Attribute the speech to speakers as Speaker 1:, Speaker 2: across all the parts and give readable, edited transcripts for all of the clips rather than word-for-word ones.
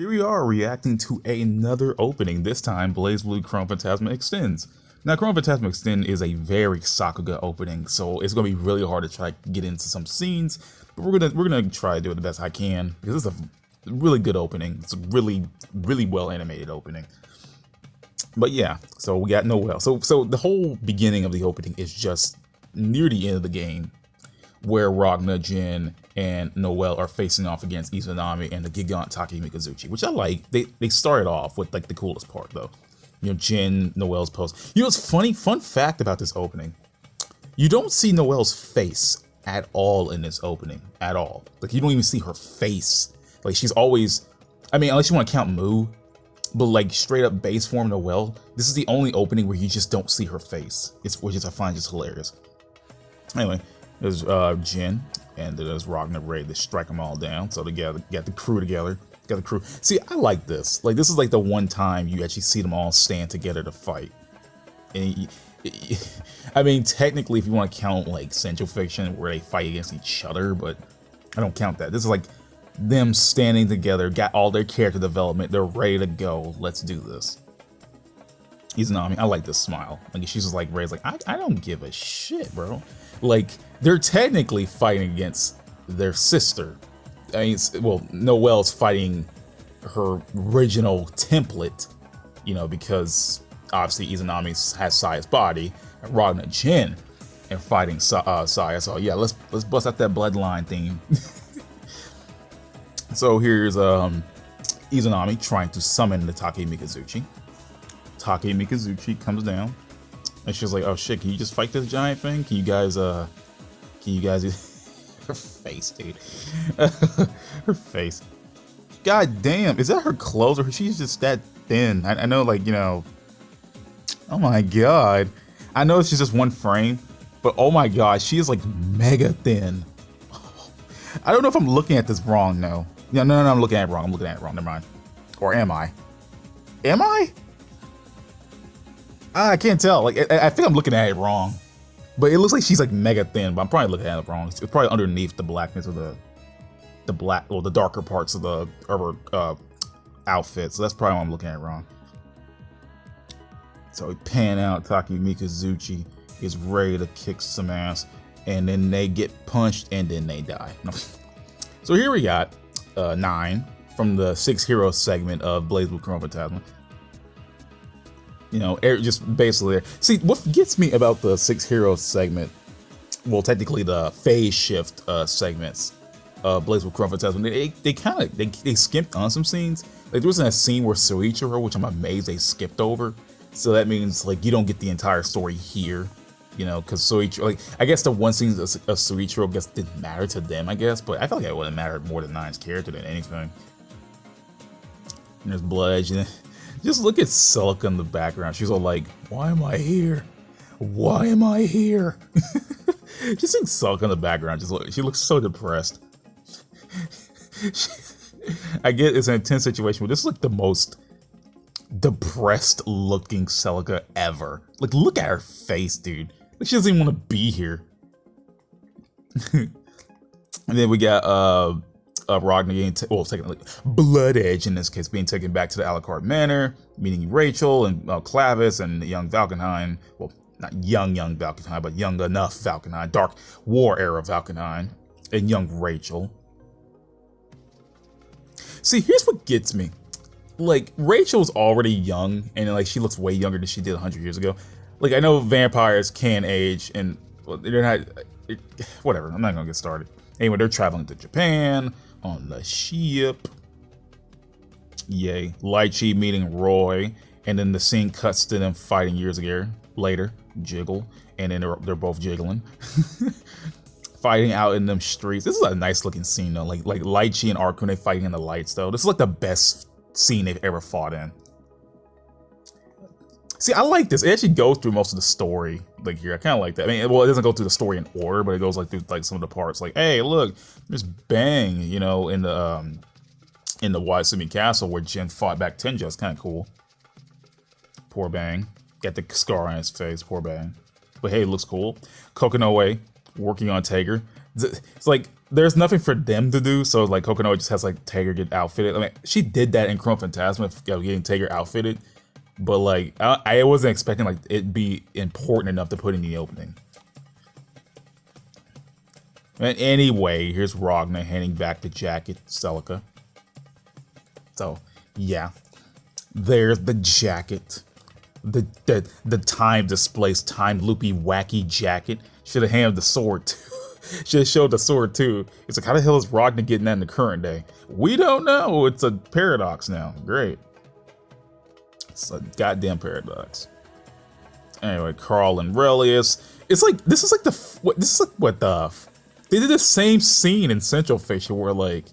Speaker 1: Here we are reacting to another opening, this time BlazBlue Chronophantasma Extends. Now Chronophantasma Extend is a very Sakuga opening, so it's going to be really hard to try to get into some scenes, but we're gonna try to do it the best I can, because this is a really good opening. It's a really well animated opening. But yeah, so we got Noelle. So the whole beginning of the opening is just near the end of the game, where Ragna, Jin, and Noelle are facing off against Izanami and the Gigant Taki Mikazuchi, which I like. They started off with like the coolest part though. You know, Jin, Noelle's pose. You know what's funny? Fun fact about this opening. You don't see Noelle's face at all in this opening. At all. Like you don't even see her face. Like she's always, I mean, unless you want to count Mu, but like straight up base form Noelle, this is the only opening where you just don't see her face. Which I find just hilarious. Anyway, there's Jin, and then there's Ragnar ready to strike them all down. So together, got the crew together. Got the crew. See, I like this. Like, this is like the one time you actually see them all stand together to fight. And I mean, technically, if you want to count like Central Fiction, where they fight against each other, but I don't count that. This is like them standing together, got all their character development, they're ready to go. Let's do this. Izanami, I like this smile. Like she's just like raised, like I don't give a shit, bro. Like they're technically fighting against their sister. I mean, well, Noelle's fighting her original template, you know, because obviously Izanami has Saya's body, and Ragna Jin and fighting Saya. So yeah, let's bust out that bloodline theme. So here's Izanami trying to summon the Taki Mikazuchi. Taki Mikazuchi comes down, and she's like, "Oh shit, can you just fight this giant thing? Can you guys her face, dude." Her face. God damn, is that her clothes or she's just that thin? I know, like, you know, oh my god. I know it's just one frame, but oh my god, she is like mega thin. I don't know if I'm looking at this wrong, no. No, I'm looking at it wrong. I'm looking at it wrong, never mind. Or am I? Am I? I can't tell. Like, I think I'm looking at it wrong. But it looks like she's like mega thin, but I'm probably looking at it wrong. It's probably underneath the blackness of the black, or the darker parts of the outfit. So that's probably why I'm looking at it wrong. So we pan out, Taki Mikazuchi is ready to kick some ass, and then they get punched and then they die. So here we got 9 from the 6 Heroes segment of BlazBlue Chronophantasma. You know, just basically there. See, what gets me about the 6 Heroes segment, well, technically the phase shift segments of BlazBlue Chronophantasma, they kind of they skipped on some scenes. Like there was a scene where Soichiro, which I'm amazed they skipped over. So that means like you don't get the entire story here, you know, because Soichiro, like I guess the one scene of Soichiro, I guess didn't matter to them, I guess, but I felt like it wouldn't matter more to Nine's character than anything. And there's blood. Just look at Celica in the background. She's all like, "Why am I here? Why am I here?" Just seeing Celica in the background, she looks so depressed. I get it's an intense situation, but this is like the most depressed looking Celica ever. Like, look at her face, dude. Like, she doesn't even want to be here. And then we got Ragnar getting, taking Blood Edge in this case, being taken back to the Alucard Manor, meeting Rachel and Clavis and young Valkenheim. Well, not young Valkenheim, but young enough Valkenheim, Dark War era Valkenheim, and young Rachel. See, here's what gets me. Like, Rachel's already young, and like she looks way younger than she did 100 years ago. Like, I know vampires can age, and well, they're not. Whatever. I'm not gonna get started. Anyway, they're traveling to Japan on the ship. Yay. Lychee meeting Roy, and then the scene cuts to them fighting years later. Jiggle, and then they're both jiggling. Fighting out in them streets. This is a nice looking scene though. Like Lychee and Arcune fighting in the lights though. This is like the best scene they've ever fought in. See, I like this. It actually goes through most of the story. Like here, I kind of like that. I mean, well, it doesn't go through the story in order, but it goes like through like some of the parts. Like, hey, look, there's Bang, you know, in the Waisumi Castle where Jin fought back Tenjo. It's kind of cool. Poor Bang, got the scar on his face. Poor Bang, but hey, it looks cool. Kokonoe working on Tager. It's like there's nothing for them to do, so like Kokonoe just has like Tager get outfitted. I mean, she did that in Chronophantasma, getting Tager outfitted, but like I wasn't expecting like it be important enough to put in the opening. And anyway, here's Ragna handing back the jacket to Celica. So yeah, there's the jacket, the time displaced, time loopy, wacky jacket. Should have handed the sword too. Should have showed the sword too. It's like, how the hell is Ragna getting that in the current day? We don't know. It's a paradox now. Great. It's a goddamn paradox. Anyway, Carl and Relius. It's like this is like what they did the same scene in Central Facial where like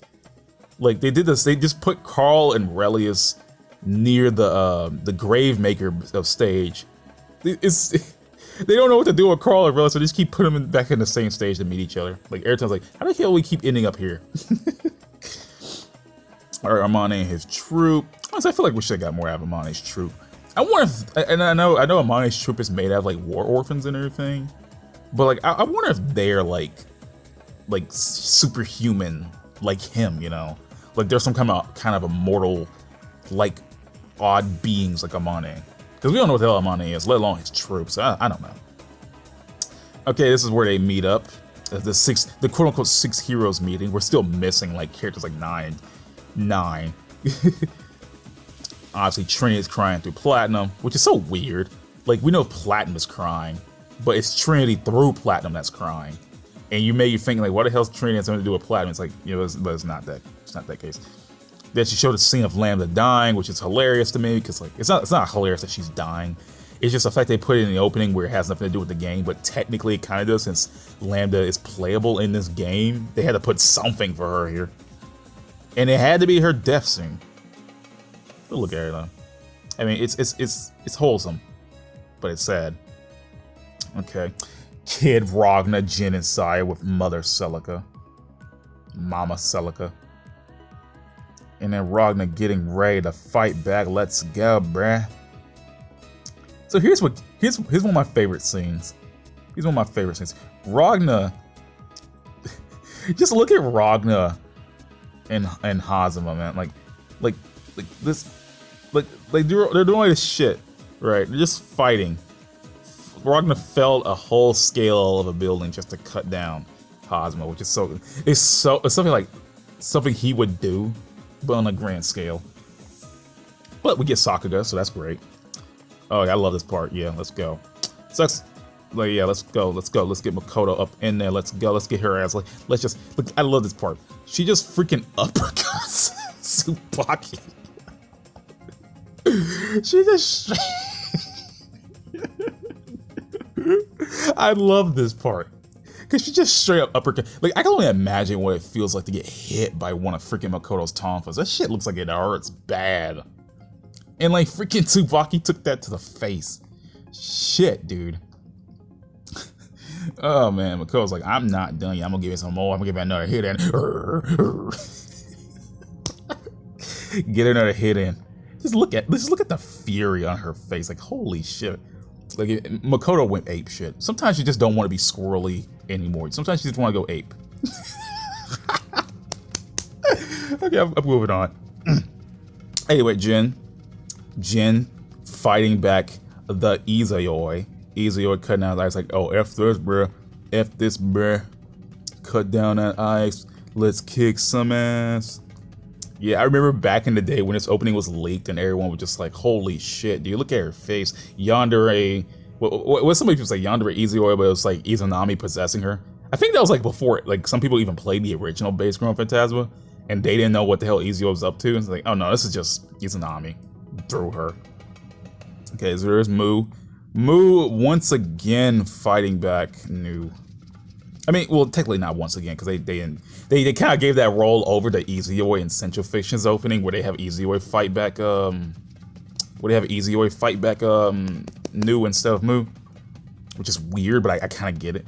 Speaker 1: they did this. They just put Carl and Relius near the grave maker of stage. They don't know what to do with Carl or Relius, so they just keep putting them back in the same stage to meet each other. Like every time's like, how the hell we keep ending up here? Alright, Amane and his troop. Honestly, I feel like we should have got more out of Amane's troop. I wonder if, and I know Amane's troop is made out of like war orphans and everything, but like I wonder if they're like superhuman like him, you know? Like there's some kind of immortal, like odd beings like Amane. Because we don't know what the hell Amane is, let alone his troops. I don't know. Okay, this is where they meet up. The quote-unquote 6 heroes meeting. We're still missing like characters like 9. Obviously, Trinity is crying through Platinum, which is so weird. Like, we know Platinum is crying, but it's Trinity through Platinum that's crying. And you think like, what the hell's Trinity has something to do with Platinum? It's like, you know, but it's not that. It's not that case. Then she showed a scene of Lambda dying, which is hilarious to me because like it's not hilarious that she's dying. It's just the fact they put it in the opening where it has nothing to do with the game, but technically it kind of does since Lambda is playable in this game. They had to put something for her here, and it had to be her death scene. But look at her though. I mean, it's wholesome, but it's sad. Okay, Kid Ragna, Jin, and Saya with Mother Celica, Mama Celica. And then Ragna getting ready to fight back. Let's go, bruh. So here's one of my favorite scenes. Here's one of my favorite scenes. Ragna. Just look at Ragna and Hazama, man. Like this. Like they're doing this shit, right? They're just fighting. Ragna felled a whole scale of a building just to cut down Hazama, which is it's something like something he would do, but on a grand scale. But we get Sakuga, so that's great. Oh, yeah, I love this part. Yeah, let's go. Sucks. Like, yeah, let's go. Let's get Makoto up in there. Let's go. Let's get her ass. Like, let's just look. I love this part. She just freaking uppercuts Tsubaki. She just. I love this part. Because she just straight up uppercut. Like, I can only imagine what it feels like to get hit by one of freaking Makoto's tonfas. That shit looks like it hurts bad. And like, freaking Tsubaki took that to the face. Shit, dude. Oh, man. Makoto's like, I'm not done yet. I'm gonna give you some more. I'm gonna give you another hit in. Get another hit in. Just look at the fury on her face. Like, holy shit. Like, Makoto went ape shit. Sometimes you just don't want to be squirrely anymore. Sometimes you just want to go ape. Okay, I'm moving on. Anyway, Jin fighting back the Izayoi. Izayoi cutting out ice like, oh, F this, bruh. F this, bruh. Cut down that ice. Let's kick some ass. Yeah, I remember back in the day when this opening was leaked and everyone was just like, holy shit, dude, look at her face. Yandere, what some people say Yandere Izayoi, but it was like Izanami possessing her. I think that was like before, like some people even played the original base Chronophantasma and they didn't know what the hell Izayoi was up to. It's like, oh no, this is just Izanami through her. Okay, so there's Mu. Mu once again fighting back New. I mean, well, technically not once again, because they kind of gave that role over to Izayoi in Central Fiction's opening, where they have Izayoi fight back, New instead of Mu, which is weird, but I kind of get it.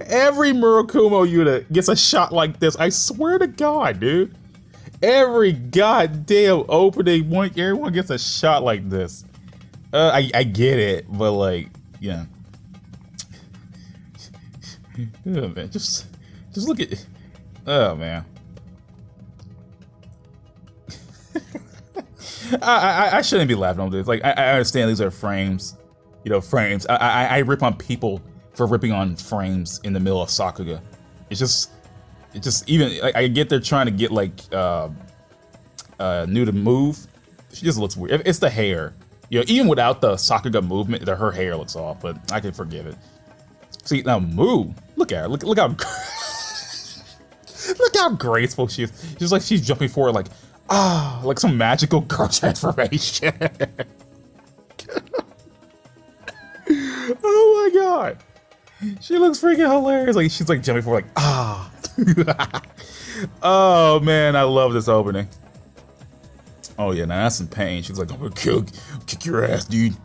Speaker 1: Every Murakumo unit gets a shot like this. I swear to God, dude. Every goddamn opening, everyone gets a shot like this. I get it, but like, yeah. Oh, man, just look at. Oh man. I shouldn't be laughing on this. Like I understand these are frames, you know, frames. I rip on people for ripping on frames in the middle of Sakuga. It just even like I get they're trying to get like new to move. She just looks weird. It's the hair. You know, even without the Sakuga movement, her hair looks off, but I can forgive it. See now, Moo, look at her. Look how look how graceful she is. She's like she's jumping forward like like some magical girl transformation. Oh my god. She looks freaking hilarious. Like she's like jumping forward like oh man, I love this opening. Oh yeah, now that's some pain. She's like, I'm gonna kick your ass, dude.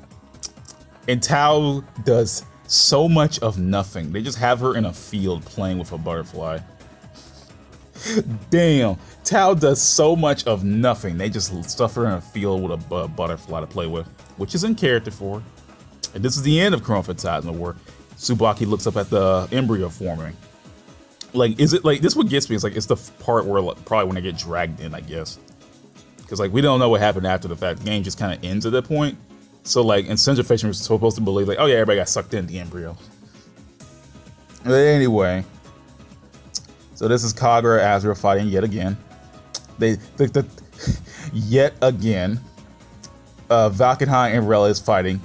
Speaker 1: And Tao does so much of nothing. They just have her in a field playing with a butterfly. Damn, Tao does so much of nothing. They just stuff her in a field with a butterfly to play with, which is in character for her. And this is the end of Chronophantasma, where Tsubaki looks up at the embryo forming. Like, is it like this? What gets me is like it's the part where like, probably when they get dragged in, I guess, because like we don't know what happened after the fact. The game just kind of ends at that point. So like, and Senjifation was supposed to believe like, oh yeah, everybody got sucked in the embryo. But anyway. So this is Kagura Azura fighting yet again. Yet again. Valkenheim and Rella is fighting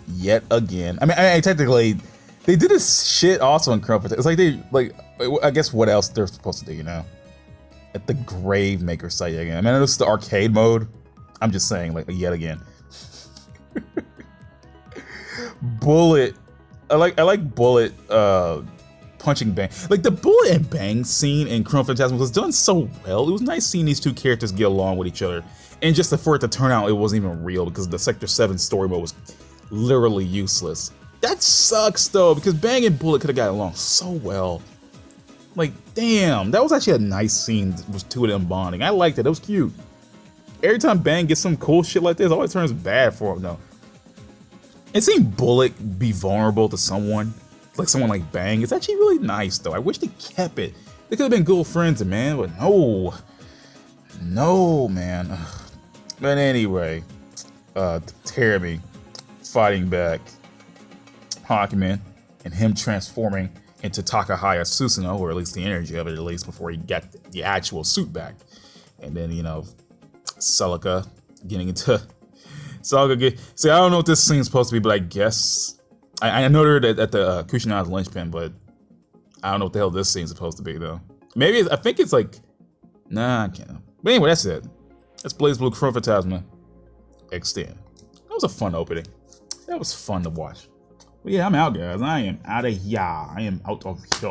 Speaker 1: yet again. I mean, technically, they did this shit also in Chronophantasma. It's like I guess what else they're supposed to do, you know? At the Gravemaker site again. I mean, this is the arcade mode. I'm just saying, like, yet again. Bullet. I like Bullet. Punching Bang. Like the Bullet and Bang scene in Chronophantasma was done so well. It was nice seeing these two characters get along with each other. And just for it to turn out it wasn't even real because the Sector 7 story mode was literally useless. That sucks though, because Bang and Bullet could have got along so well. Like, damn, that was actually a nice scene with two of them bonding. I liked it. It was cute. Every time Bang gets some cool shit like this, it always turns bad for him though. And seeing Bullet be vulnerable to someone, like someone like Bang, it's actually really nice though. I wish they kept it. They could have been good friends, man, but no, man. But anyway, Terumi fighting back Hakumen and him transforming into Takahaya Susanoo, or at least the energy of it, at least before he got the actual suit back. And then, you know, Celica getting into Celica. See, I don't know what this scene's supposed to be, but I guess I know they're at the Kushinada's linchpin, but I don't know what the hell this scene's supposed to be though. Maybe I think it's like, nah, I can't. But anyway, that's it. That's BlazBlue Chronophantasma Extend. That was a fun opening. That was fun to watch. But yeah, I'm out, guys. I am out of here. I am out of here.